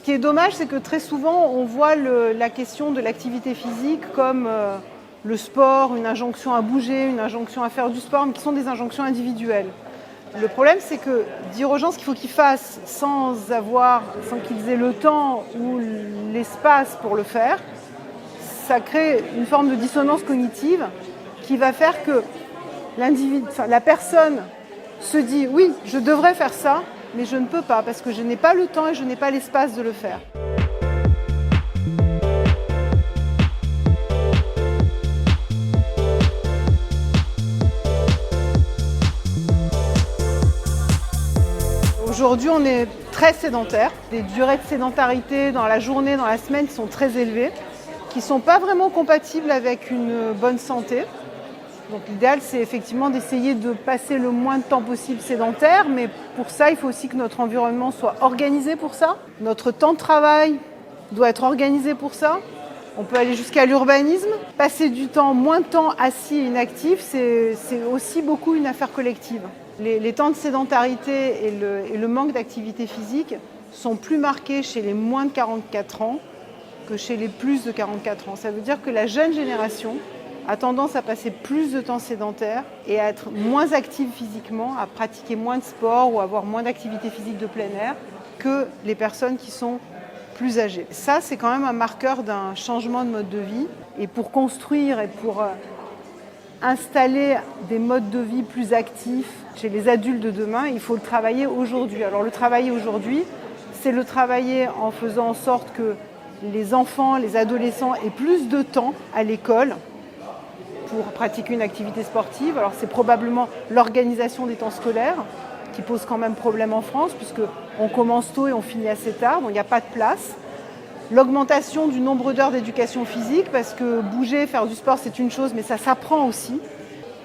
Ce qui est dommage, c'est que très souvent, on voit la question de l'activité physique comme le sport, une injonction à bouger, une injonction à faire du sport, mais qui sont des injonctions individuelles. Le problème, c'est que dire aux gens ce qu'il faut qu'ils fassent sans qu'ils aient le temps ou l'espace pour le faire, ça crée une forme de dissonance cognitive qui va faire que la personne se dit « oui, je devrais faire ça », mais je ne peux pas parce que je n'ai pas le temps et je n'ai pas l'espace de le faire. Aujourd'hui, on est très sédentaire. Des durées de sédentarité dans la journée, dans la semaine qui sont très élevées, qui ne sont pas vraiment compatibles avec une bonne santé. Donc l'idéal, c'est effectivement d'essayer de passer le moins de temps possible sédentaire, mais pour ça, il faut aussi que notre environnement soit organisé pour ça. Notre temps de travail doit être organisé pour ça. On peut aller jusqu'à l'urbanisme. Passer moins de temps assis et inactif, c'est aussi beaucoup une affaire collective. Les temps de sédentarité et le manque d'activité physique sont plus marqués chez les moins de 44 ans que chez les plus de 44 ans. Ça veut dire que la jeune génération a tendance à passer plus de temps sédentaire et à être moins active physiquement, à pratiquer moins de sport ou à avoir moins d'activité physique de plein air que les personnes qui sont plus âgées. Ça, c'est quand même un marqueur d'un changement de mode de vie. Et pour construire et pour installer des modes de vie plus actifs chez les adultes de demain, il faut le travailler aujourd'hui. Alors le travailler aujourd'hui, c'est le travailler en faisant en sorte que les enfants, les adolescents aient plus de temps à l'école pour pratiquer une activité sportive. Alors c'est probablement l'organisation des temps scolaires qui pose quand même problème en France, puisqu'on commence tôt et on finit assez tard, donc il n'y a pas de place. L'augmentation du nombre d'heures d'éducation physique, parce que bouger, faire du sport, c'est une chose, mais ça s'apprend aussi.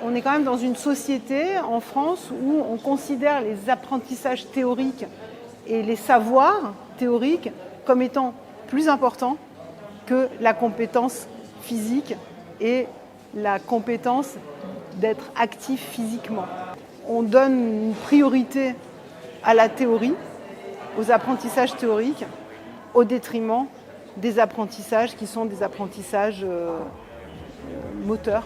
On est quand même dans une société en France où on considère les apprentissages théoriques et les savoirs théoriques comme étant plus importants que la compétence physique et la compétence d'être actif physiquement. On donne une priorité à la théorie, aux apprentissages théoriques, au détriment des apprentissages qui sont des apprentissages moteurs.